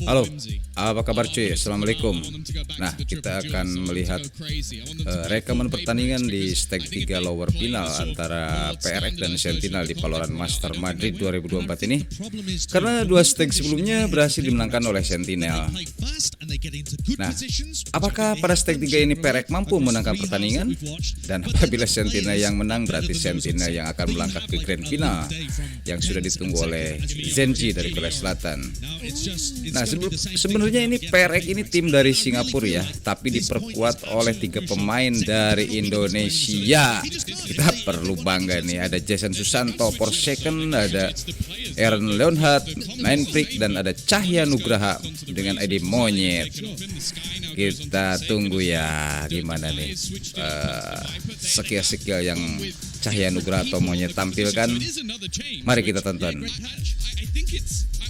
Halo, apa kabar cuy? Assalamualaikum. Nah, kita akan melihat rekaman pertandingan di stake 3 Lower Final antara PRX dan Sentinel di Valorant Master Madrid 2024 ini. Karena dua stake sebelumnya berhasil dimenangkan oleh Sentinel. Nah, apakah pada stake 3 ini PRX mampu menangkan pertandingan? Dan apabila Sentinel yang menang, berarti Sentinel yang akan melangkah ke Grand Final yang sudah ditunggu oleh Zenji dari Korea Selatan. Nah, sebenarnya ini PRX ini tim dari Singapura ya, tapi diperkuat oleh 3 pemain dari Indonesia. Kita perlu bangga nih, ada Jason Susanto, Second, ada Aaron Leonhardt, Monyet'Nugraha, dan ada Cahya'PRX dengan ID Monyet. Kita tunggu ya gimana nih skill-skill yang Cahya'PRX atau Monyet tampilkan. Mari kita tonton.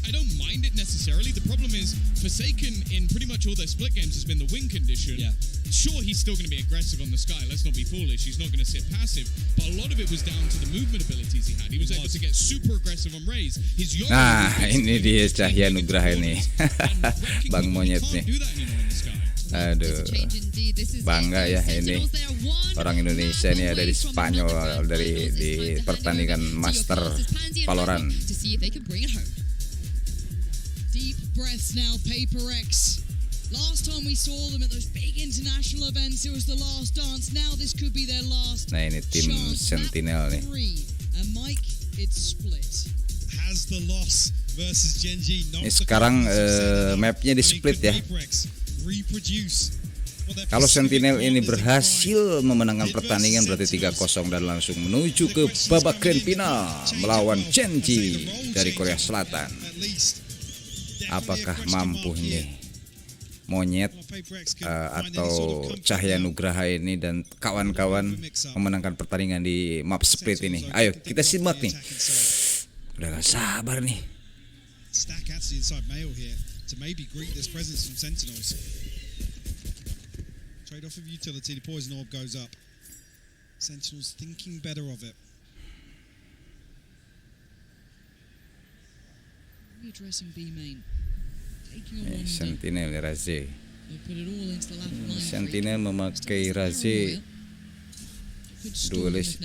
I don't mind it necessarily. The problem is, Forsaken in pretty much all their split games has been the win condition. Yeah. Sure, he's still going to be aggressive on the sky. Let's not be foolish. He's not going to sit passive. But a lot of it was down to the movement abilities he had. He was able to get super aggressive on Raze. Nah, ini dia Cahya'PRX ini. Bang Monyet nih. Aduh, bangga ya ini orang Indonesia ini ada di Spanyol di pertandingan Master Valorant. Deep breaths now, PRX. Last time we saw them at those big international events, it was the last dance. Now this could be their last. Nah, ini tim Sentinel nih. And Mike, it's split. Has the loss versus Genji. Ini sekarang mapnya di split ya. Kalau Sentinel ini berhasil memenangkan pertandingan berarti 3-0 dan langsung menuju ke babak grand final melawan Genji dari Korea Selatan. Apakah mampu nih Monyet atau Cahya'PRX ini dan kawan-kawan memenangkan pertandingan di map split ini? Ayo kita simak nih. Udah gak sabar nih. Trade off of utility, the poison orb goes up. Sentinels thinking better of it. Addressing B main. Sentinel Raze. Sentinel memakai Raze. Duelis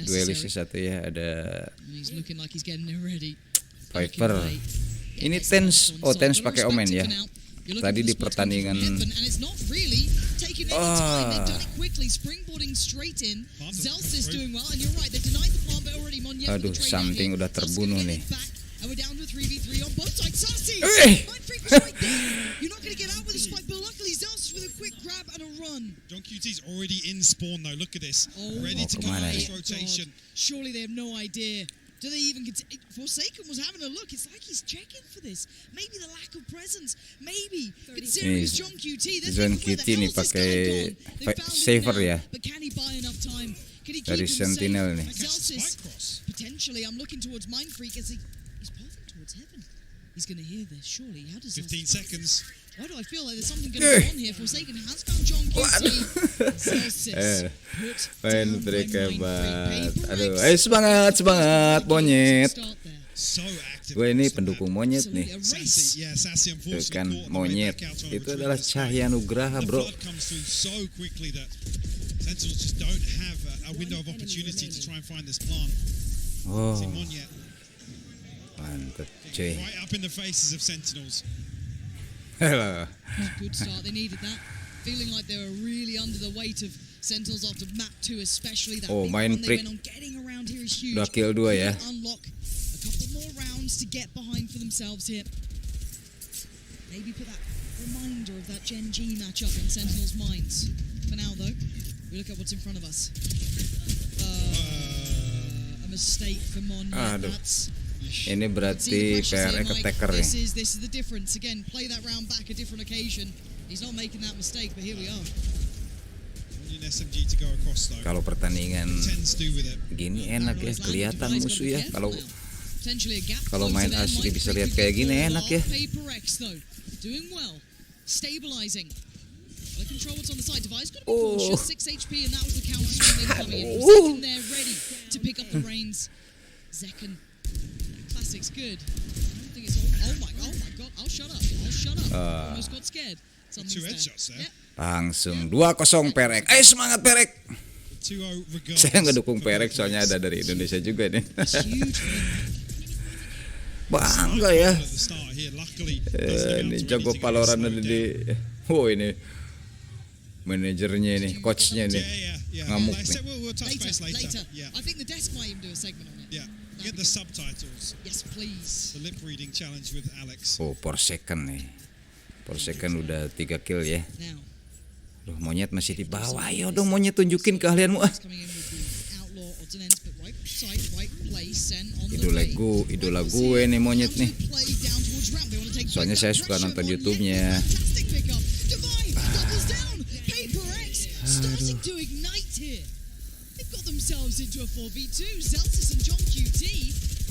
satu ya, ada Viper. Ini Tens pakai Omen ya. Tadi di pertandingan aduh, something udah terbunuh nih. John QT's already in spawn though. Look at this. Ready to go on this rotation. Surely they have no idea. Do they even Forsaken was having a look. It's like he's checking for this. Maybe the lack of presence. Maybe considering it's John QT. John QT nih pakai saver ya. Dari Sentinel nih. Potentially, I'm looking towards Mind Freak as he's pathing towards heaven. He's going to hear this. Surely, how does 15 seconds. Why do I feel like there's something going to go on here? Forsaken has found John QT. Main trik hebat. Aduh, ayo semangat Monyet. Gue ini pendukung Monyet nih. Tuh kan Monyet. Itu adalah Cahya'PRX bro. Sentinels just don't have a window of opportunity to try and find this plant. Oh, mantap cuy. Right up in the faces of Sentinels. Good start. They needed that. Feeling like they were really under the weight of Sentinels after map 2, especially that. Oh, big run Mind Freak. they went on getting around here is huge. Udah kill 2 ya. Unlock a couple more rounds to get behind for themselves here. Maybe put that reminder of that Gen G matchup in Sentinels' minds. For now, though, we look at what's in front of us. A mistake for Mon. That's ini berarti PRX attacker nih. This is the difference. Again, play that round back a different occasion. He's not making that mistake, but here we are. Kalau pertandingan gini enak ya, kelihatan musuh ya. Kalau main asli bisa lihat kayak gini enak ya. Stabilizing. Control what's on the side. Device got to be cautious. 6 HP, and that was the counter swing coming in. Second there, ready to pick up the reins. Zekken, classic's good. I don't think it's all my god, I'll shut up. Almost got scared. Two Something's headshots there. there. Yeah. Langsung 2-0 PRX. Ayo semangat PRX. 2-0 regardless. Saya ngedukung PRX soalnya ada dari Indonesia juga nih. It's huge. Bangga ya. At the start here, luckily, Ini jago Valorant ada di. Oh ini manajernya ini, coachnya nih. Ngamuk Like I nih. said, we'll touch base Later. Yeah, I think the desk might even do a segment on it. yeah. Get the subtitles. Yes, please. The lip reading challenge with Alex. Oh, per second nih. Per second udah 3 kill ya. Now, Duh, Monyet masih di bawah. Ayo dong Monyet, tunjukin keahlianmu. it's coming in with the outlaw odds and ends, but right side, right place, and on the Idola gue nih Monyet nih. play down towards ramp. They want to take Soalnya back saya that suka pressure. nonton Monyet, YouTube-nya. fantastic pickup. Divine doubles down. PRX starting to ignite here. They've got themselves into a 4v2. Zelsis and John QT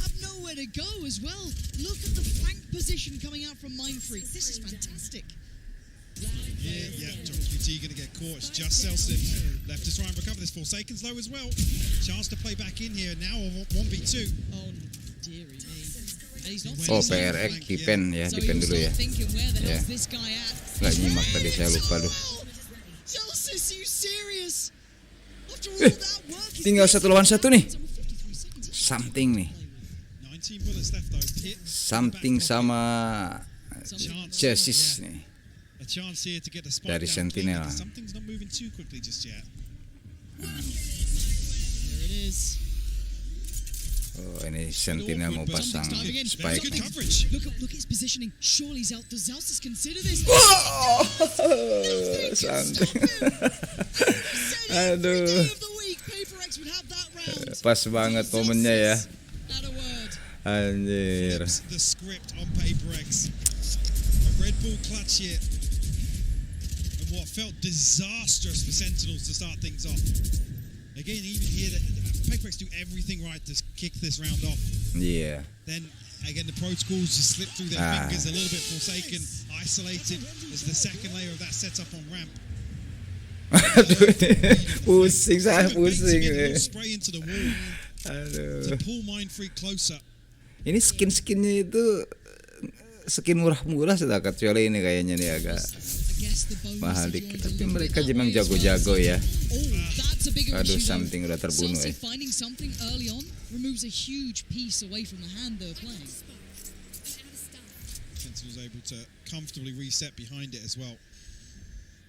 have nowhere to go as well. Look at the flank position coming out from Mindfreak. This is fantastic. Yeah. John QT going to get caught. It's just Selson left to try and recover this. Forsaken's low as well. Chance to play back in here now on 1v2. Oh, dearie me. And he's not Oh, seeing PRX flank. defend ya, So defend he'll dulu ya. start thinking, where the Yeah. hell's this guy at? Nggak nyimak tadi, saya lupa duh. Zelsis, you serious? After all that work, he's Tinggal 1 lawan 1 nih. So with 53 seconds, Something nih. 19 bullets left though. Hit Something sama chassis nih. a chance here to get the spot Dari down Sentinel. cleanly, 'cause something's not moving too quickly just yet. there it is. Oh, ini Sentinel mau pasang Diving in. Very good spike. coverage. Look at his positioning. Surely does Zelsis consider this? Something. Aduh. Aduh. PRX would have that round. Pas banget momennya ya. Not a word. Anjir. Flips the script on PRX. A Red Bull clutch here. And what felt disastrous for Sentinels to start things off. Again, even here, PRX do everything right to kick this round off. Iya. Then, again, the protocols just slip through their fingers a little bit. Forsaken, isolated as the second layer of that setup on ramp. Aduh, pusing saya Bait to pusing. get a little spray into the wall to Aduh. pull Mindfreak closer. Ini skin-skinnya itu skin murah-murah sudah kecuali ini kayaknya nih agak mahal dikit. Tapi mereka memang jago-jago ya. Aduh, something udah terbunuh ya. Finding something early on removes a huge piece away from the hand they're playing. Sentinels able to comfortably reset behind it as well.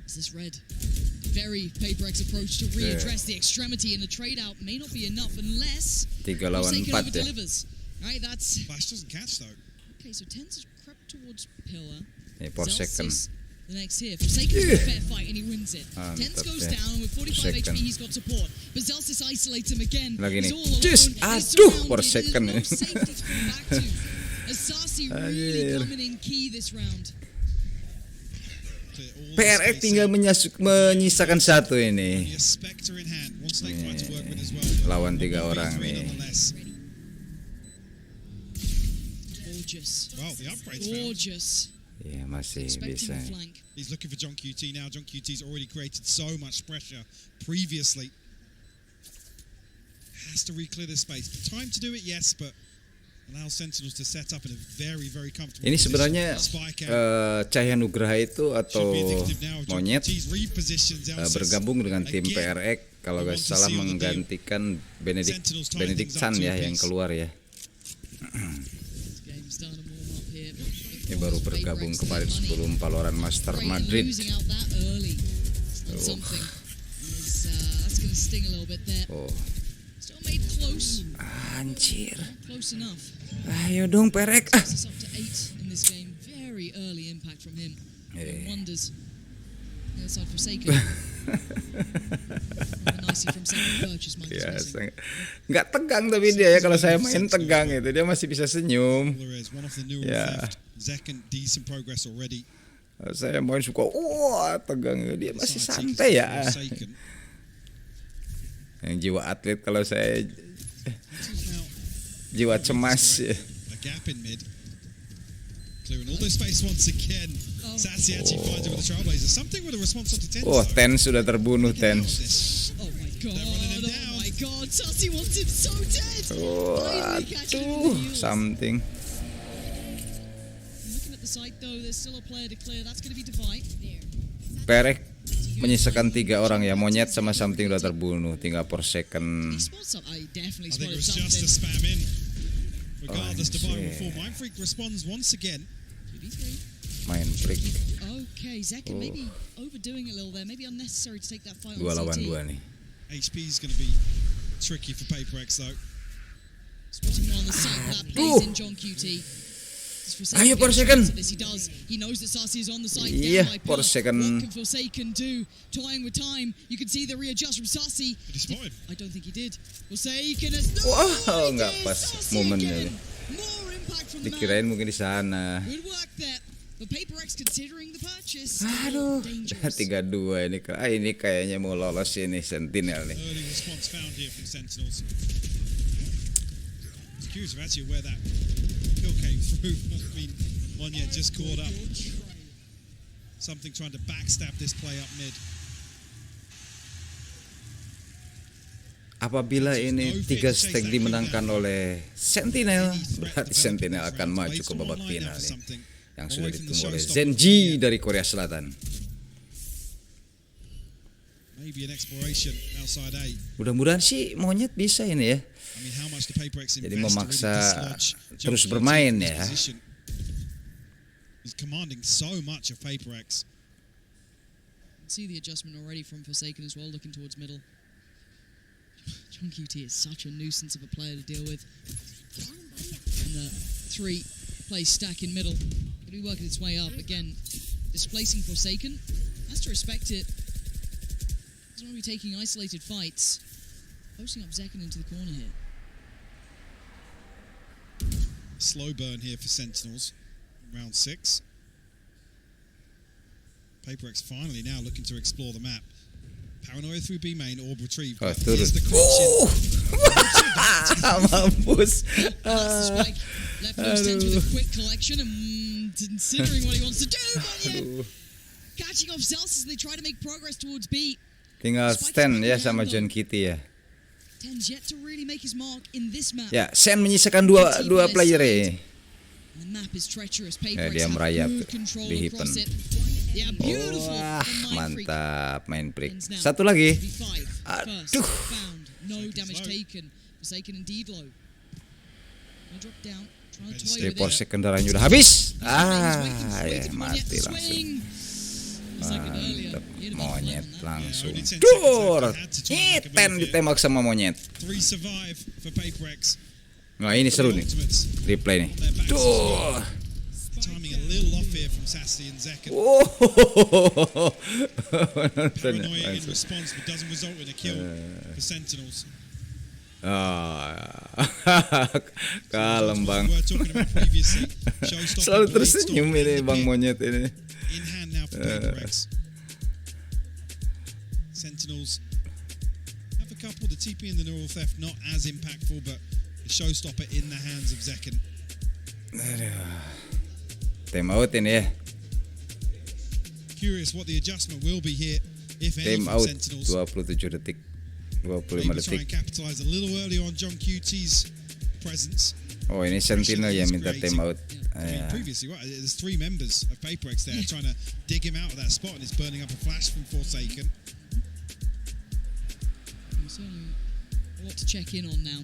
Is this red? Very PRX approach to readdress the extremity, and the trade out may not be enough unless 3 lawan Forsaken 4 ya. over-delivers. Right, that's Flash doesn't catch though. okay. So Tens has crept towards Pillar. Nih, per second. Zelsis, the next here. Forsaken a fair fight and he wins it. Tens Mantap goes ya. down with 45 Second. HP. He's got support, but Zelsis isolates him again. Lagi He's nih. all alone. Cus, He's aduh, surrounded. per There's second no ya. safety to come back to. Asasi really Anjir. coming in key this round. Clear all the PRX space tinggal out. menyisakan 1 ini. A Spectre in hand. One snake fight to work with as well. Lawan 3 1v3 orang nih. nonetheless. Gorgeous, Well, the upgrade's found. gorgeous. Iya, masih Expecting bisa. the flank. He's looking for John QT now. John QT's already created so much pressure previously. Has to re-clear the space. Time to do it, yes, but allow Sentinels to set up in a very, very comfortable Ini position. sebenarnya Spike out. Cahya'PRX itu atau Should be indicative now of John Monyet QT's repositions Zelsis. bergabung dengan tim Again, PRX kalau nggak want to salah seal the deal. menggantikan Sentinels tying Benedict things up Chan ya 2 yang apiece. keluar ya. Game's done a warm up here. Ini baru bergabung kemarin sebelum Valorant Master Madrid. Losing out that early on something. That's going to sting a little bit there. Oh, Still made close. anjir. Close enough. Ayo dong PRX. This is up to 8 in this game. Very early impact from him. Wonders. The other side Forsaken. Nicely from second purchase. Ya, nggak tegang tapi dia ya, kalau saya main tegang itu dia masih bisa senyum. Populer is one of the newer Yeah. left. Second, decent progress already. Kalau saya main suka wah tegang, dia masih Side santai seekers ya. Forsaken. Yang jiwa atlet, kalau saya This is now jiwa cemas ya. a gap in mid. Clearing all this space once again. Sassy actually finds it with the Trailblazers. Something with a response onto Tens. Oh, though. Ten sudah terbunuh Getting out Ten. of this. Oh my god. running him Oh down. my god. Sassy wants him so dead. Finally catching him Waduh, with the heels. something. the site though. There's still a player to clear. That's going to be Divide. PRX menyisakan 3 orang ya. Monyet sama something udah terbunuh. Tinggal per second. I definitely I think it spotted was just a something. spam in. Regardless, Oh, Divide will shit. fall. Mindfreak responds once again. 2v3. Main freak. Okay, Zekin maybe overdoing it a little there. Maybe unnecessary to take that fight 2 on lawan CT. 2 nih. HP is going to be tricky for PRX though. Spotting one on the side that plays in John QT. Ayo, per second. He does. He knows that Sasi is on the side. Iya, down by per Pillar. second. What can Forsaken do? Toying with time. You can see the readjust from Sasi. But he spotted. I don't think he did. Forsaken has Wow, he nggak did. pas Sasi momennya. again. More impact from the Dikirain man. mungkin di sana. Good work there. But PRX considering the purchase. Aduh, Dangerous. 3-2 ini. Ini kayaknya mau lolos ini Sentinel nih. Early response found here from Sentinels. I was curious of actually where that kill came through. I mean, Monyet just caught up. Something trying to backstab this play up mid. Apabila ini 3 stack dimenangkan oleh Sentinel, berarti Sentinel akan maju ke babak final nih, yang sudah ditunggu oleh Zenji dari Korea Selatan. Maybe an exploration outside A. Mudah-mudahan sih Monyet bisa ini ya. I mean, how much the PRX Jadi invest to memaksa really dislodge terus Jockey bermain in this ya. position. He's commanding so much of PRX. See the adjustment already from Forsaken as well, looking towards middle. John QT is such a nuisance of a player to deal with. And the 3-play stack in middle. Going to be working its way up. Again, displacing Forsaken. Has to respect it. Doesn't want to be taking isolated fights. Posting up Zekin into the corner here. Slow burn here for Sentinels. Round 6. PRX finally now looking to explore the map. Paranoia through B main, orb retrieve. Oh, Here's the turun. Mampus. That's the spike. Left loose Tens with a quick collection and considering what he wants to do. Monyet catching off Celsius as they try to make progress towards B. Tinggal stand ya sama John Kitty ya. Tens yet to really make his mark in this map. Ya, Sen menyisakan dua player ya. And the map is treacherous. Ya, dia merayap di Hipen. Yeah, beautiful. Wah, from Mindfreak. mantap main break. Ends now. Satu lagi. V5 Aduh. first found. No damage taken. Forsaken indeed low. No drop down. Trying to toy with Report it. second darahnya udah habis. Waiting Ya for mati Monyet to langsung. swing. A second earlier. Mantap, He had about Monyet 11 that. langsung only 10 dur. seconds left. They had to try and make a Hiten move here. ditembak sama Monyet. 3 survive for PRX. Nah ini seru nih, Ultimates. replay nih. Their backs as Dur. Timing a little off here from Sassy and Zekin. Oh, nonton ya, Paranoia in langsung. response, but doesn't result in a kill for Sentinels. Kalem bang. We were talking about previously. Showstopper Selalu blade tersenyum stop ini in the Bang pit. Monyet ini. In hand now for PRX. Sentinels have a couple. The TP and the neural theft not as impactful, but the showstopper in the hands of Zekin. Time out ini ya. Curious what the adjustment will be here, if any, Time from out Sentinels. 27 detik. 25 Maybe try and detik. capitalize a little early on John QT's presence. Oh ini Sentinel yang minta time out. I mean, Ya. previously, right, there's 3 members of PRX there trying to dig him out of that spot, and it's burning up a flash from Forsaken. Certainly a lot to check in on now.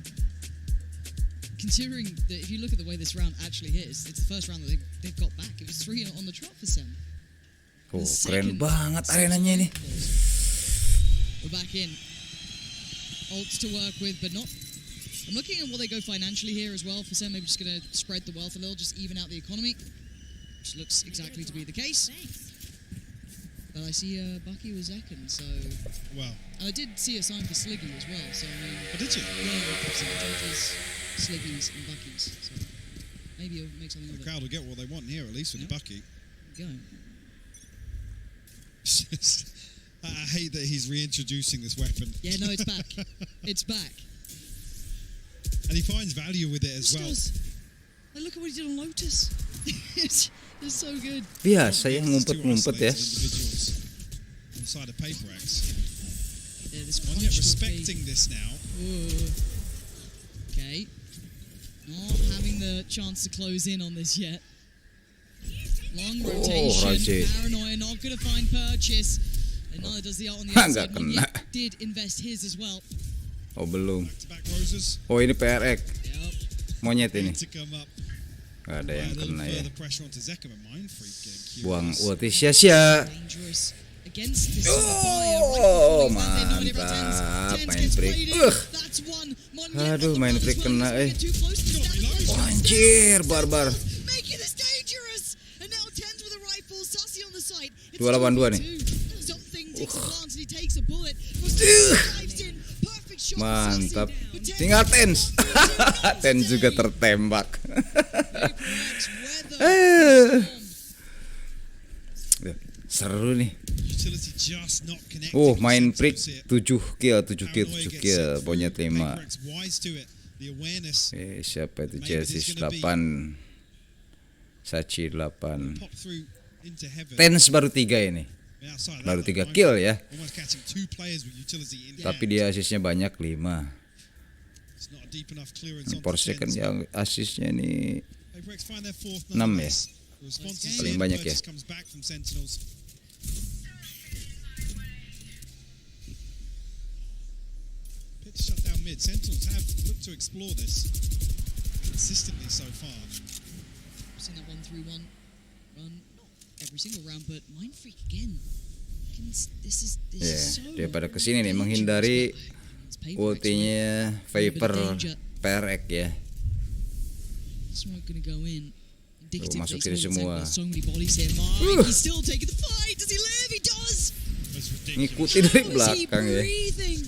Considering that if you look at the way this round actually hit, it's the first round that they've got back. It was 3 on the trot for Sen. Oh, The keren second banget set arenanya ini. We're back in. Ults to work with, but not. I'm looking at what they go financially here as well. For Sen, maybe just going to spread the wealth a little, just even out the economy. Which looks exactly to be the case. But I see Bucky was Zekin, so. Well, And I did see a sign for Sliggy as well, so I mean. but did you? Yeah, judges, Sliggies and Buckies. So maybe it'll make something of The it. crowd will get what they want here, at least with the Bucky. Go. I hate that he's reintroducing this weapon. Yeah, no, it's back. It's back. And he finds value with it as Just well. does. Like, look at what he did on Lotus. it's so good. Biasa ya Two ngumpet-ngumpet ya. isolated individuals inside of PRX. Yeah, this One punch yet will respecting this now. Ooh. Okay. Not having the chance to close in on this yet. Long Oh, rotation. Raje. Paranoia not going to find purchase. And neither does the art on the Nggak outside. kena. Monyet did invest his as well. Oh belum. Back-to-back roses. Oh ini PRX. Yep. Monyet ini. To come up. Gak ada yang kena ya. Further pressure onto Zeka, but Mindfreak getting Buang curious. ulti sia-sia. Dangerous against this Oh, mantap. Mindfreak. That's one. Aduh, Mindfreak kena Too close to the stand. Oh, anjir, barbar. Making this dangerous. And now Tens with a rifle. Sassy on the side. It's 2 lawan 2 nih. Something takes a glance and he takes a bullet. Dives in. Perfect shot. Mantap. But Tens- Tinggal Tens. Tens juga tertembak. PRX weather. Seru nih. Utility just not connecting. Oh, Mindfreak Sentinels 7 kill, Monyet 5. PRX wise to it. The awareness Siapa itu? Chelsea 8. Sachi 8. pop through into heaven. Tens baru 3 ini. Outside of Baru that, 3 kill ya. almost catching 2 players with utility in Tapi hand. dia asisnya banyak 5. It's not a deep enough clearance onto Porsche kan Tens. yang asisnya nih PRX find their fourth 6 ya. nonetheless. The response is Paling in, banyak but ya. just comes back from Sentinels. Pitch shut down mid. Sentinels have looked to explore this consistently so far. Seen that 1-3-1 run. Not every single round, but Mindfreak again. This is Ya, so dia pada kesini nih menghindari It's PRX, right? ultinya Viper PRX ya. Smoke gonna go in. Indicative masuk that he's sini more than semua. 10, so many bodies here. Mike, he's still taking the fight. Does he live? He does. That's ridiculous. Ngikuti dari How is he belakang ya. breathing?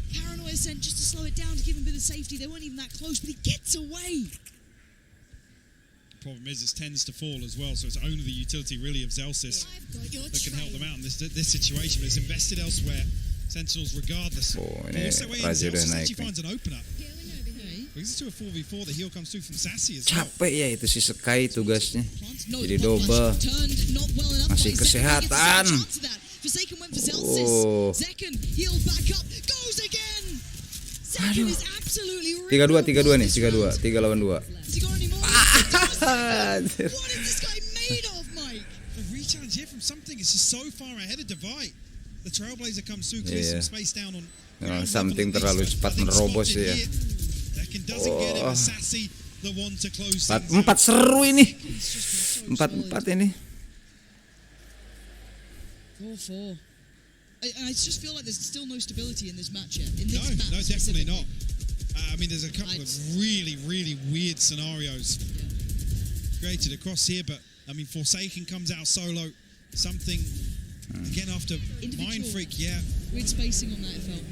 Paranoia sent just to slow it down to give him a bit of safety. They weren't even that close, but he gets away. The problem is it tends to fall as well, so it's only the utility really of Zelsis that can help them out in this situation. But it's invested elsewhere. Sentinels regardless. Oh, But ini also, Raja udah Zelsis naik actually nih. finds an opener. Okay. Brings it to a 4v4. The heal comes through from Sassy as well. Capek ya itu si Sky tugasnya. Plants- no, Jadi the plant double. flash turned not well enough Masih by Zekken. He gets the second kesehatan. chance of that. Forsaken went for Zelsis. Oh. Zekken heals back up. Goes again. Zekken is absolutely 3-2 nih, ripped 3 lawan 2. Has he got any more? Anjir. What is this guy made of, Mike? The re-challenge here from something is just so far ahead of Divide. The Trailblazer comes through, clears Iya. some space down on Memang ground something level at terlalu least, cepat but I think menerobos spotted ya. here. Zekken doesn't get it, Oh. but Sassy the one to close things 4 out. seru ini. It's just been so 4 solid. ini. 4-4. I just feel like there's still no stability in this match yet. In this No, map no, definitely specifically. not. I mean, there's a couple of really, really weird scenarios created across here, but I mean, Forsaken comes out solo. Something again after Individual. Mindfreak, yeah. Weird spacing on that, it felt.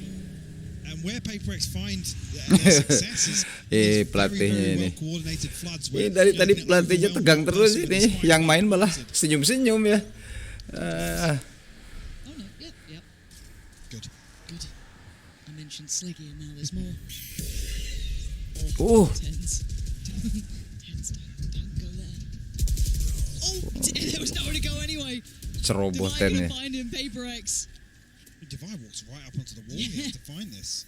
And where PRX find their success is these very, pelatihnya very ini. well coordinated floods. Ini dari tadi pelatihnya tegang terus ini. Yang main malah senyum-senyum ya. Oh no, yep. Good. Good. I mentioned Sliggy and now there's more. Tens. Tens, don't go there. Oh, there was nowhere to go anyway. Ceroboh Divide Ten gonna ya. find him, PRX. Divide walks right up onto the wall here to find this.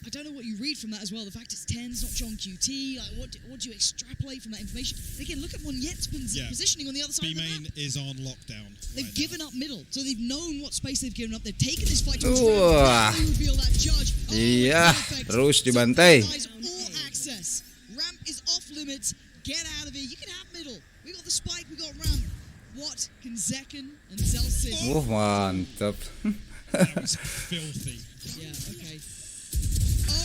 I don't know what you read from that as well. The fact it's Tens, not John QT. Like, what do you extrapolate from that information? And again, look at Monyet's Yeah. positioning on the other side of the B-Main map. is on lockdown. They've right given now. up middle, so they've known what space they've given up. They've taken this fight to Wah. They reveal that judge. Oh, Iya, perfect. terus So dibantai. guys, all access. Ramp is off limits. Get out of here. You can have middle. We got the spike. We got ramp. What can Zekken and Zelsis? Wah, mantap. That was filthy. Yeah. Okay.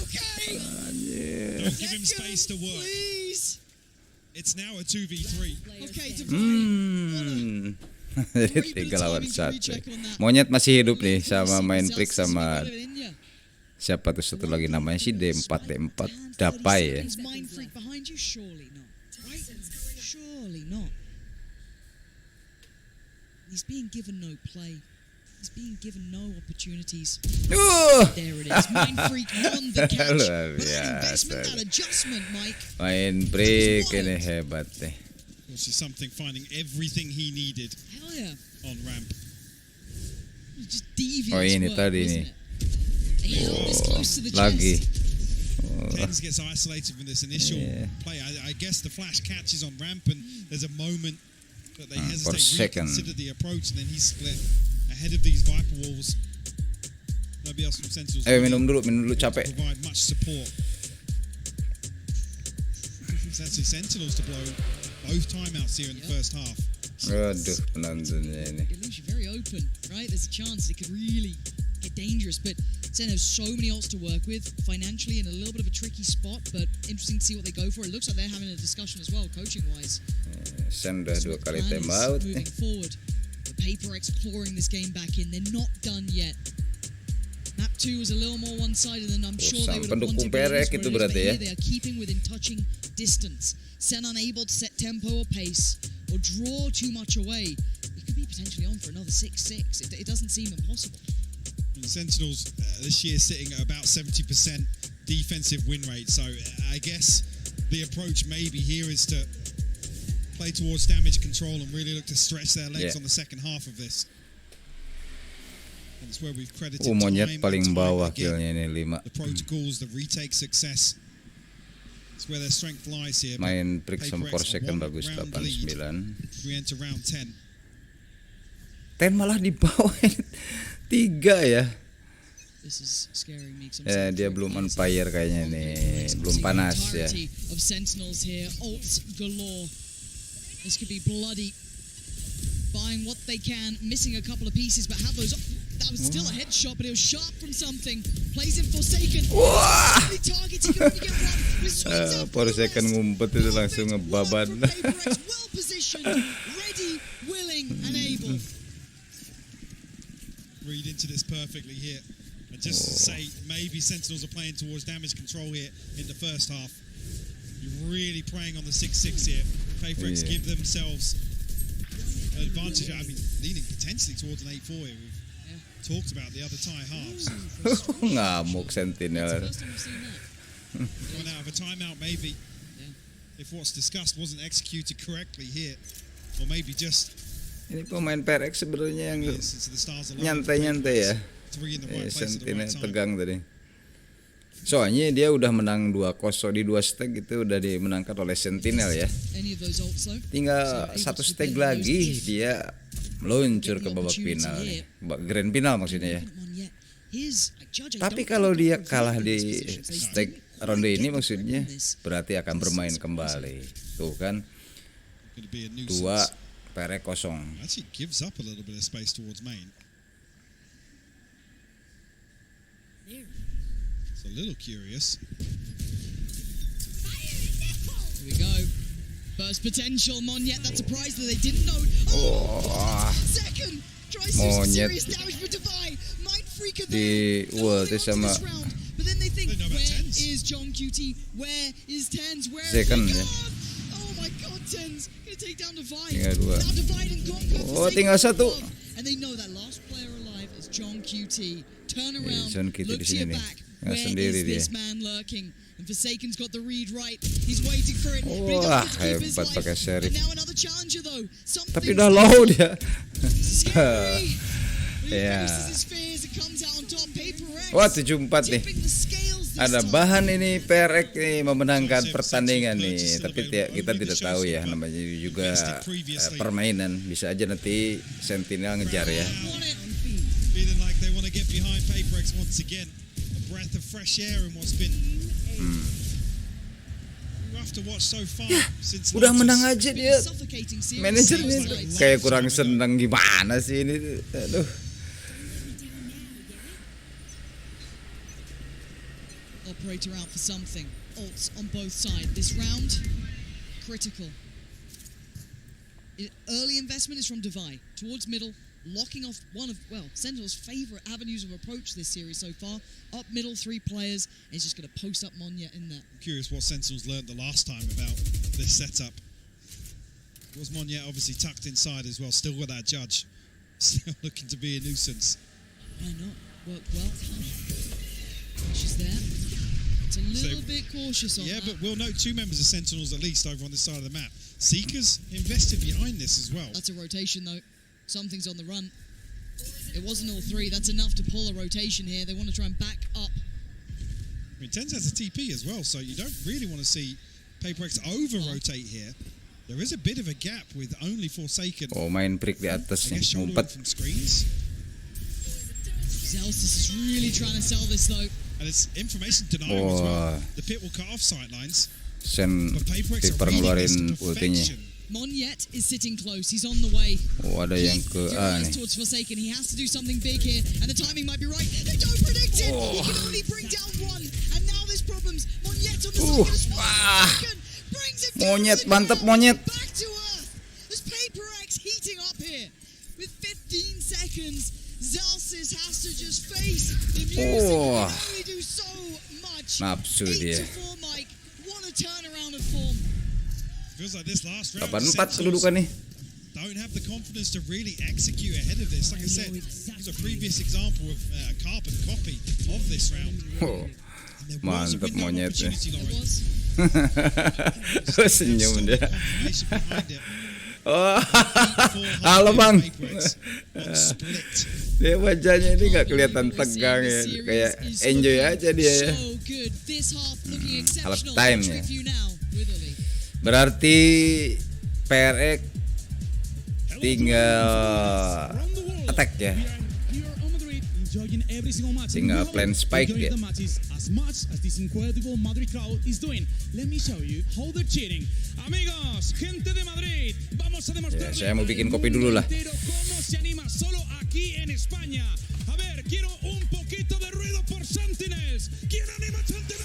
Okay. Don't give him Zekken, space to work. Please. It's now a 2v3. Okay, Divine. Jadi 3 lawan 1. Monyet masih hidup nih sama Mindfreak sama siapa tuh satu lagi namanya si D4 Dapai ya. Is Mindfreak behind you? Surely not. Right? Surely not. He's being given no play. He's being given no opportunities. There it is. Mindfreak on the catch. Luar But that biasa. investment, that adjustment, Mike. Mindfreak ini hebat deh. Which is something finding everything he needed Hell yeah. on ramp. It was just devious Oh, ini work, tadi wasn't nih. it? The hill is close to the Lagi. chest. Tens gets isolated from this initial play. I guess the flash catches on ramp, and there's a moment that they hesitate, reconsider the approach, and then he's split ahead of these Viper Wolves. Nobody else from Sentinels minum dulu capek. provide much support. It's actually Sentinels to blow both timeouts here in the first half. Aduh, penontonnya ini. It leaves you very open, right? There's a chance it could really get dangerous, but Sen has so many ults to work with, financially in a little bit of a tricky spot, but interesting to see what they go for. It looks like they're having a discussion as well, coaching-wise. Sen udah 2 kali tembak out. Moving forward, the PRX clawing this game back in. They're not done yet. Map 2 was a little more one-sided than I'm sure they would have wanted to be. PRX itu berarti ya. They are keeping within touching distance. Sen unable to set tempo or pace or draw too much away. It could be potentially on for another 6-6. It doesn't seem impossible. The Sentinels this year sitting at about 70% defensive win rate, so I guess the approach maybe here is to play towards damage control and really look to stretch their legs on the second half of this. And it's where we've credited Monyet time paling and bawah again, killnya ini 5. the protocols, the retake success. It's where their strength lies here. Main Prix PRX per second a bagus one-round 89. We enter round 10. 10 malah di bawah 3 ya. This is scaring me. Dia belum on fire kayaknya nih, belum panas ya. Of Sentinels here, ults galore. This could be bloody. Buying what they can, missing a couple of pieces, but have those. That was still a headshot, but it was sharp from something. Plays in Forsaken. Targets, he can only get one. With swings out for the Forsaken rest. ngumpet itu langsung ngebaban. Well positioned, ready, willing, and able. Read into this perfectly here. And just to say, maybe Sentinels are playing towards damage control here in the first half. You're really preying on the 6-6 here. PRX give themselves an advantage. I mean, leaning potentially towards an 8-4 here. We've talked about the other tie halves. Ngamuk Sentinel. First time we've seen that. Going out of a timeout maybe. If what's discussed wasn't executed correctly here. Or maybe just Ini pemain PRX sebenarnya yang since the stars aligned, nyantai-nyantai ya. three in the right place at the Sentinel right time. tegang tadi. Soalnya dia udah menang 2-0 di 2 stag itu udah dimenangkan oleh Sentinel ya. Any of those ults though? Tinggal 1 stag lagi dia meluncur ke babak final nih. Grand final maksudnya ya. Tapi kalau dia kalah di stag ronde ini maksudnya berarti akan bermain kembali. Tuh kan. Gonna be a 2 nuisance. PRX kosong. Actually gives up a little bit of space towards main. It's a little curious. Here we go. Burst potential, Monyet. That's a prize that they didn't know. Second. Tries to do some Monyet serious damage for Divide. Mind Freaker di there. world sama But then they think, They know about where tens. is John QT? Where is Tens? Where is Second, he ya. gone? Oh my god, Tens. Gonna take down Divide. Tinggal 2. Now Divide and Gonko. Tinggal 1. And they know that last player alive is John QT. Turn around, John QT look di to your sini nih. back. Nggak Where sendiri is dia. this man lurking? And Forsaken's got the read right. He's waiting for it. But he Wah, doesn't keep his hebat life. pakai Sheriff. And now another challenger though. Something's Tapi udah low dia. scary. He Ya. faces his fears and comes out on top. PRX Wah 7-4 nih. tipping the scales this Ada time. bahan ini PRX nih memenangkan pertandingan nih. Tapi kita tidak tahu ya, namanya juga permainan. Bisa aja nanti Sentinel ngejar ya. Won it. Feeling like they want to get behind PRX once again. A breath of fresh air in what's been rough to watch so far since Udah Lotus. menang aja dia. Suffocating series. Manajernya kayak kurang seneng gimana sih ini. Aduh. Operator out for something. Ults on both sides. This round, critical. Early investment is from Divide towards middle, locking off one of, Sentinel's favourite avenues of approach this series so far. Up middle, 3 players, and he's just going to post up Monyet in there. I'm curious what Sentinels learned the last time about this setup. Was Monyet obviously tucked inside as well, still with that judge. Still looking to be a nuisance. Why not? Worked well. She's there. It's a little bit cautious on Yeah, that. but we'll note 2 members of Sentinels at least over on this side of the map. Seekers invested behind this as well. That's a rotation though. Something's on the run. It wasn't all 3. That's enough to pull a rotation here. They want to try and back up. mean, Tens has a TP as well, so you don't really want to see PRX over-rotate here. There is a bit of a gap with only Forsaken. Oh, main break di atas I nih, guess shoulder ngumpet. from screens. Zelsis is really trying to sell this though. And it's information denial as well. The pit will cut off sightlines. Sen But PRX Viper are reading ngeluarin this to ultinya. perfection. Monyet is sitting close. He's on the way. Oh, ada yang ke A nih. Towards Forsaken. He has to do something big here, and the timing might be right. They don't predict it. He can only bring down one, and now there's problems. Monyet on the side. Forsaken brings it down. Monyet, mantap Monyet. Back to earth. There's PRX heating up here with 15 seconds. Zelsis has to just face the music. He can only do so much. Nafsu dia. 8-4, Mike. What a turnaround of form. Feels like this last round. 8-4 kedudukan nih. Don't have the confidence to really execute ahead of this. Like I said, here's a previous example of carbon copy of this round. Oh, And there was a mantap window Monyet ya. opportunity, It Lawrence. was. Senyum Solid dia. combination behind it. Oh, 400 halo bang. PRX on split. Dia wajahnya ini nggak kelihatan tegang ya, kayak enjoy aja dia ya. So good. This half looking exceptional. time Trick ya. view now with Oli. Berarti PRX tinggal attack ya. Tinggal plan spike ya. As much as this incredible Madrid crowd is doing. Let me show you how they're cheering. Amigos, gente de Madrid, vamos a demostrar. Ya, saya mau bikin kopi dulu lah. Cómo se anima solo aquí en España. A ver, quiero un poquito de ruido por Sentinels. ¿Quién anima Sentinels?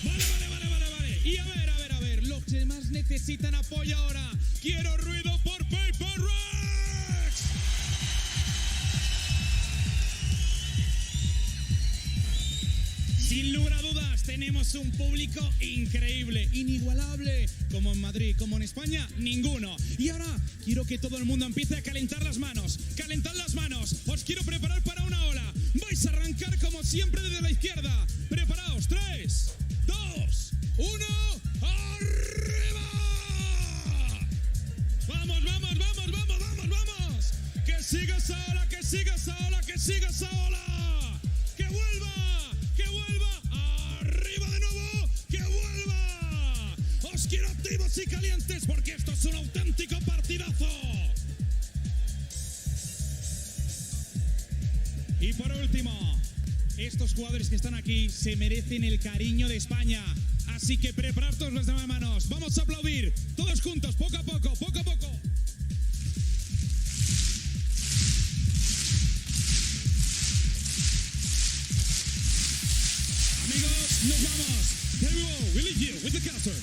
Vale. Y a ver, los que más necesitan apoyo ahora. Quiero ruido por PRX. Sin lugar a dudas, tenemos un público increíble, inigualable, como en Madrid, como en España, ninguno. Y ahora quiero que todo el mundo empiece a calentar las manos. ¡Calentad las manos! Os quiero preparar para una ola. Vais a arrancar como siempre desde la izquierda. Preparaos, 3, 2, 1, ¡arriba! ¡Vamos! ¡Que siga esa ola, que siga esa ola, que siga esa ola! ¡Que vuelva! ¡Arriba de nuevo! ¡Que vuelva! ¡Os quiero activos y calientes porque esto es un auténtico partidazo! Y por último, estos jugadores que están aquí se merecen el cariño de España. Así que preparad todos los demás manos. Vamos a aplaudir todos juntos, poco a poco. Amigos, nos vamos. Here we go. We leave you with the counter.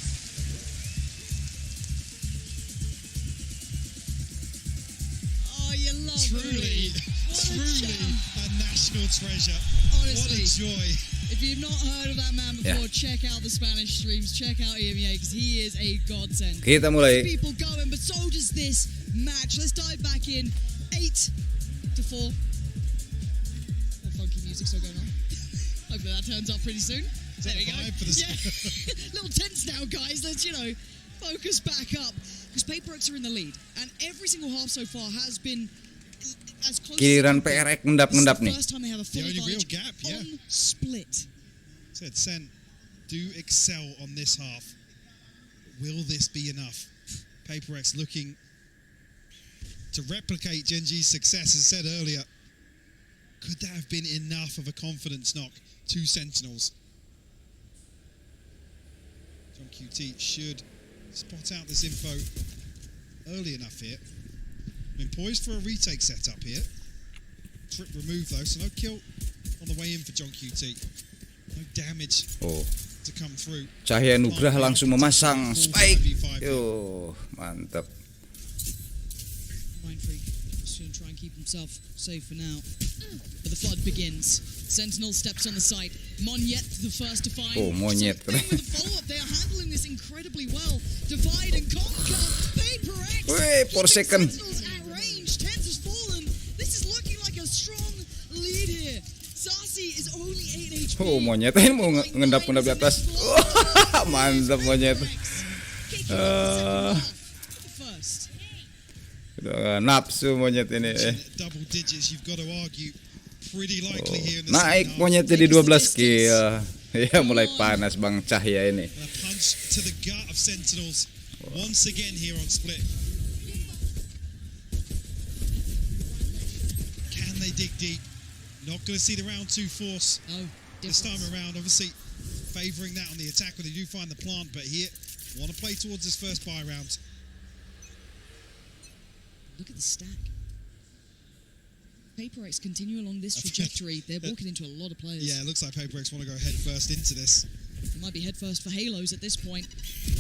Oh, you love Truly Oli. What a champ. a national treasure. Honestly. What a joy. If you've not heard of that man before, check out the Spanish streams, check out EMEA, because he is a godsend. Kita mulai. People going, but so does this match. Let's dive back in. 8-4. That funky music still going on. Hopefully that turns up pretty soon. There we go. Vibe for the Little tense now, guys. Let's, focus back up. Because PRX are in the lead. And every single half so far has been as close Giliran as PRX ngendap-ngendap the nih. first time they have a full The only real advantage gap, yeah. on split. Said Sen, do excel on this half. Will this be enough? PRX looking to replicate Gen G's success, as said earlier. Could that have been enough of a confidence knock to Sentinels? John QT should spot out this info early enough here. I mean, poised for a retake setup here. Trip removed though, so no kill on the way in for John QT. No damage Oh, to come through. Cahya'PRX langsung memasang spike. Yo, mantap. Mind Freak just going to try and keep himself safe for now. But the flood begins. Sentinel steps on the site. Monyet the first to find. Oh, Monyet. something with the follow-up. They are handling this incredibly well. Divide and conquer. PRX. Wait, Forsaken. Sentinels at range. Tens has fallen. This is looking like a strong lead here. Zasi is only 8 HP. Oh, Monyet ini mau ngendap-ngendap di atas. Wah, mantap Monyet. First. Udah nafsu Monyet ini. Double digits, you've got to argue pretty likely here in the Naik second half. monyet jadi 12 kill. Ya mulai panas Bang Cahya ini. And a punch to the gut of Sentinels once again here on Split. Can they dig deep? Not going to see the round 2 force Oh, this time difference. around. Obviously, favouring that on the attack when they do find the plant, but here, want to play towards this first buy round. Look at the stack. PRX continue along this trajectory. They're walking into a lot of players. Yeah, it looks like PRX want to go head first into this. It might be head first for Halos at this point.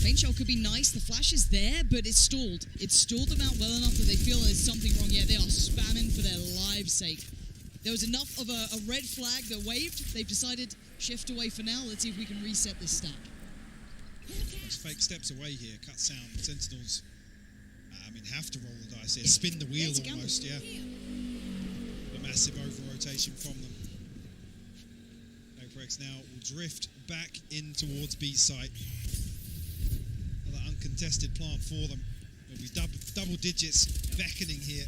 Paint shell could be nice. The flash is there, but it's stalled. It's stalled them out well enough that they feel there's something wrong. Yeah, they are spamming for their lives' sake. There was enough of a red flag that waved. They've decided shift away for now. Let's see if we can reset this stack. Those fake steps away here, cut sound. Sentinels, have to roll the dice here. Spin the wheel it's a gamble. almost, yeah. A massive over-rotation from them. PRX now will drift back in towards B site. Another uncontested plant for them. It'll be double digits beckoning here.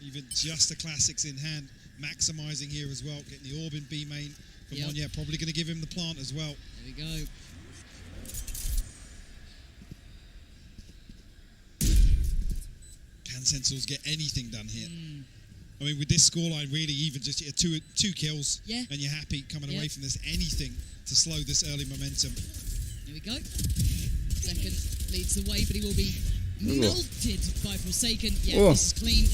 Even just the classics in hand, maximising here as well. Getting the orb in B main for Monyet. Probably going to give him the plant as well. There we go. Can Sentinels get anything done here? I mean, with this scoreline, really, even just two kills, Yeah. and you're happy coming away from this. Anything to slow this early momentum. Here we go. Second leads the way, but he will be melted by Forsaken. Yeah, this is clean.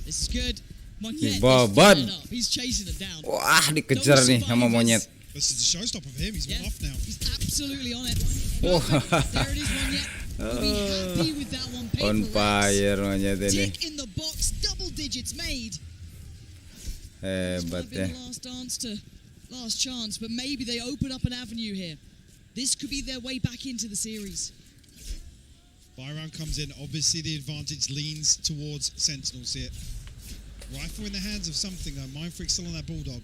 This is good. Monyet is Babat. fired up. He's chasing it down. Wah, dikejar nih sama monyet. This is the showstopper for him. He's Yeah, off now. he's absolutely on it. Wah. There it is, Monyet. We'll be happy with that one. On fire monyet ini. Tick in the box, double digits made. This Hebat might be ya. the last chance, but maybe they open up an avenue here. This could be their way back into the series. Buy round comes in. Obviously, the advantage leans towards Sentinels here. Rifle in the hands of something though. Mindfreak still on that Bulldog,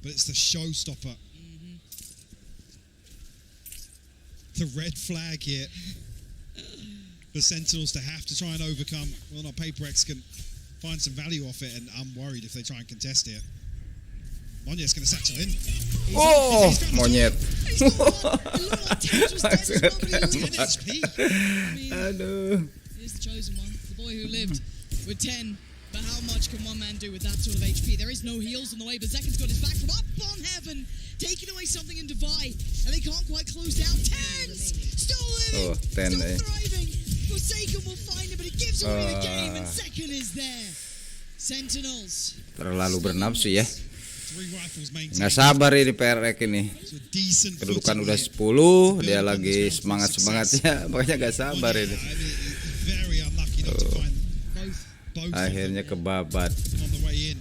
but it's the showstopper. The red flag here for Sentinels to have to try and overcome. Well, not PRX can find some value off it, and I'm worried if they try and contest here. Monyet's going to satchel in. Oh, monyet. Aduh. Here's the chosen one, the boy who lived with 10. But how much can one man do with that sort of HP? There is no heals on the way, but Zekin's got his back from up on heaven, taking away something in Divide, and they can't quite close down. Tens! Still living! Oh, 10 still thriving! Forsaken will find it, but it gives away the game, and Zekin is there. Sentinels. Terlalu bernafsu ya. 3 rifles maintained. Nggak sabar ini PRX ini. So decent Kedudukan footing udah here. 10, dia lagi semangat-semangatnya, makanya nggak sabar ini. Very unlucky not to find both Akhirnya of them kebabat. on the way in.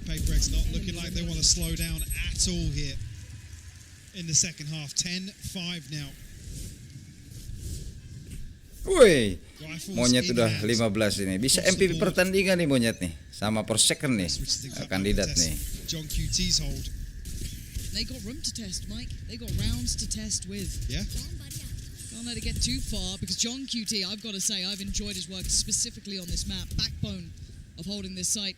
PRX not looking like they want to slow down at all here in the second half. 10-5 now. Woi, Rifles monyet in udah hand. 15 ini. Bisa MVP pertandingan nih monyet nih. Sama per second nih. Which is exactly Kandidat what nih. John QT's hold. They got room to test, Mike. They got rounds to test with. Yeah. Can't let it get too far, because John QT, I've got to say, I've enjoyed his work specifically on this map. Backbone of holding this site.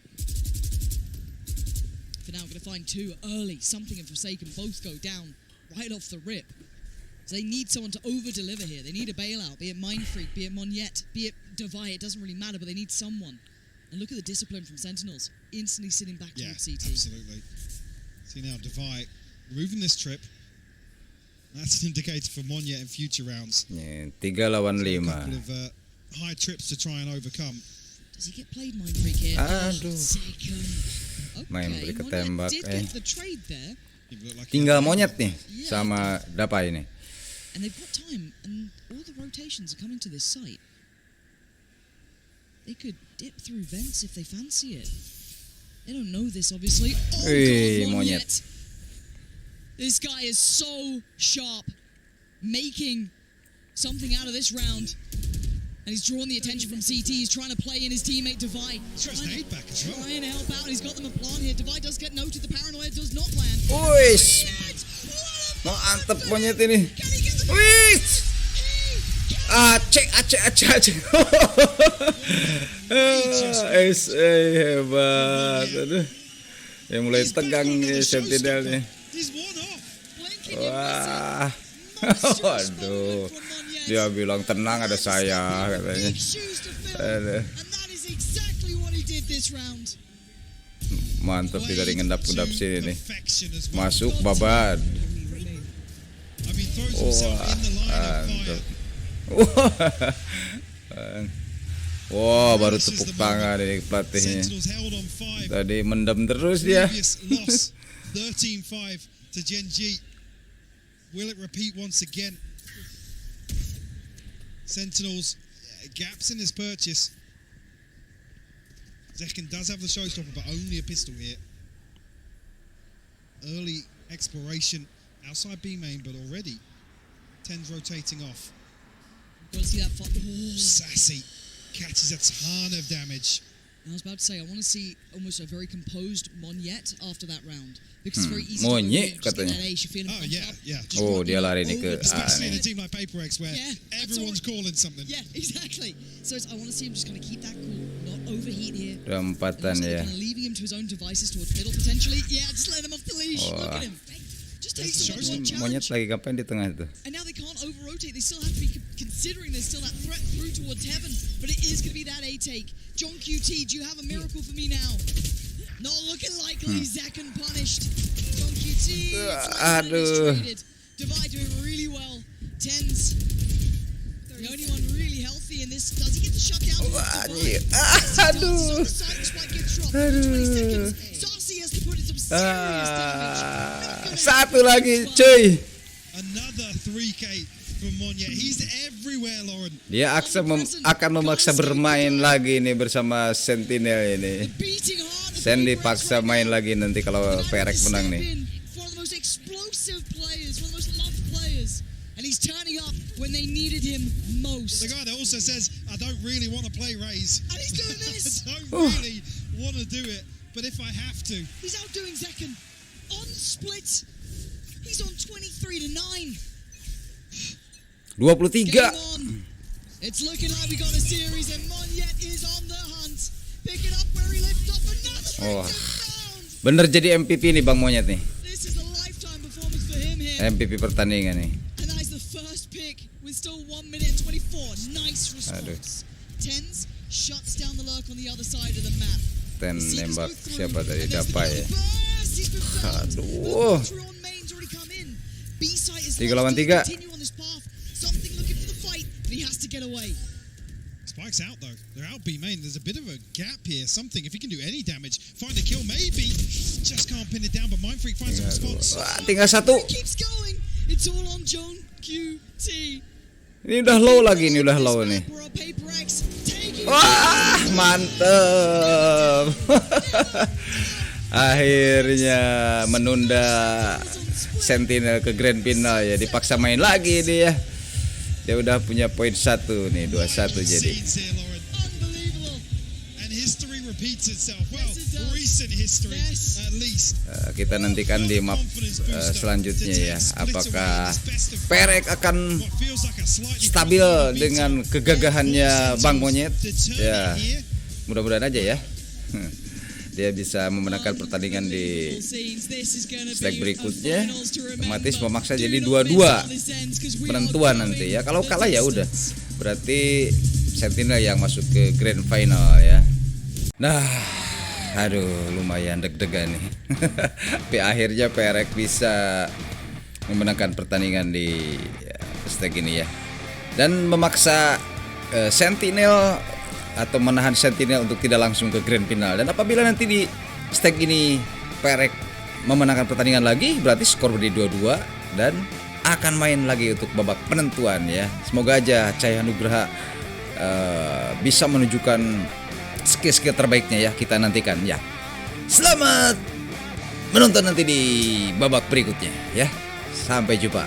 For now, going to find 2 early. Something and Forsaken both go down right off the rip. So they need someone to over-deliver here. They need a bailout, be it Mindfreak, be it Monyet, be it Divide. It doesn't really matter, but they need someone. And look at the discipline from Sentinels. Instantly sitting back Yeah, towards CT. absolutely. See now, Divide removing this trip. That's an indicator for Monyet in future rounds. Nih, 3 lawan 5. A couple of high trips to try and overcome. Does he get played Mindfreak here? Aduh. Forsaken. Okay, Main beri Monyet ketembak, did get the trade there. It looked like Tinggal monyet nih sama Dapa ini. And they've got time, and all the rotations are coming to this site. They could dip through vents if they fancy it. They don't know this, obviously. Oh, Hey, God, Monyet. Monyet. This guy is so sharp, making something out of this round. And he's drawn the attention from CT. He's trying to play in his teammate Divide. Throws an aid back as well. Trying to help out. He's got them a plant here. Divide does get noted. The paranoia does not land. Wis, Monyet! What a mantep fight! monyet ini. Can he get the Wis, He Aceh. Hebat. Aduh. Ya mulai tegang nih Sentinel nih. He's one off. Wah. Waduh. Dia bilang tenang ada saya katanya. Aduh. Mantap dia dari ngendap-ngendap sini nih. Masuk babat. Mantap. Wah, baru tepuk tangan ini pelatihnya. Tadi mendem terus dia. 13-5 to Gen G. Will it repeat once again? Sentinels gaps in his purchase. Zekin does have the showstopper, but only a pistol here. Early exploration outside B main, but already 10's rotating off. Got to see that fight. Sassy catches a ton of damage. I was about to say, I want to see almost a very composed Monyet after that round. Because it's very easy Monyet to katanya. Oh, dia lari nih ke A Especially in a nih. team like PRX where everyone's calling something. Yeah, exactly. So I want to see him just kind of keep that cool, not overheat here. Udah empatan ya. Kind of leaving him to his own devices towards middle potentially. Yeah, just let him off the leash. Look Wah. at him. Just takes the one-to-one Monyet challenge. lagi ngapain di tengah itu? And now they can't over-rotate. They still have to be considering there's still that threat through towards heaven. But it is going to be that A-take. John QT, do you have a miracle for me now? Not looking likely. Zekin punished. John QT. Aduh. Divide doing really well. 10's. The only one really healthy in this. Does he get the shutdown? Aduh. Aduh. Saucy has to put in some serious damage. Satu lagi, cuy. Another 3K from Monyet. He's everywhere, Lauren. Dia akan memaksa bermain lagi nih bersama Sentinel ini. Beating hard. Sen dipaksa main lagi nanti kalau PRX menang nih. One of the most explosive players, one of the most loved players, and he's turning up when they needed him most. The guy that also says, I don't really want to play Raze. And he's doing this. I don't really want to do it, but if I have to. He's outdoing Zekin on split. He's on 23 to 9. 23. Game on. It's looking like we got a series, and Monyet is on the hunt. Pick it up where he left off. Another Oh. round. Bener jadi MVP nih Bang Monyet nih. This is a lifetime performance for him here. MVP pertandingan nih. And that is the first pick with still 1 minute and 24. Nice response. 10's shuts down the lurk on the other side of the map. Ten nembak siapa tadi And there's the dapat ya. burst. He's been found. Aduh. The on main's already come in. B-side is 3 lawan 3. continue on this path. Something looking for the fight, but he has to get away. Spike's out though. They're out B main. There's a bit of a gap here. Something. If he can do any damage, find a kill maybe. Just can't pin it down. But Mindfreak finds some spots. Wah, tinggal satu. It keeps going. It's all on John QT. Ini udah low lagi, ini udah low nih. PRX taking Wah, mantep. Akhirnya menunda Sentinel ke grand final ya, dipaksa main lagi dia. Dia udah punya poin 1 nih, 2-1 jadi. Scenes here, Lauren. unbelievable. And history repeats itself. Well, recent history at least. Kita nantikan di map selanjutnya ya, apakah PRX akan What feels like a slightly stabil dengan kegagahannya Bang Monyet. Ya, mudah-mudahan aja ya. Dia bisa memenangkan pertandingan di leg berikutnya. Otomatis memaksa jadi 2-2 penentuan nanti ya. Kalau kalah ya udah, berarti Sentinel yang masuk ke grand final ya. Nah, aduh lumayan deg-degan nih. Tapi akhirnya PRX bisa memenangkan pertandingan di stake ini ya. Dan memaksa Sentinel atau menahan Sentinel untuk tidak langsung ke grand final. Dan apabila nanti di stake ini PRX memenangkan pertandingan lagi, berarti skor menjadi 2-2 dan akan main lagi untuk babak penentuan ya. Semoga aja Cahya'PRX bisa menunjukkan skill-skill terbaiknya ya, kita nantikan ya. Selamat menonton nanti di babak berikutnya ya. Sampai jumpa.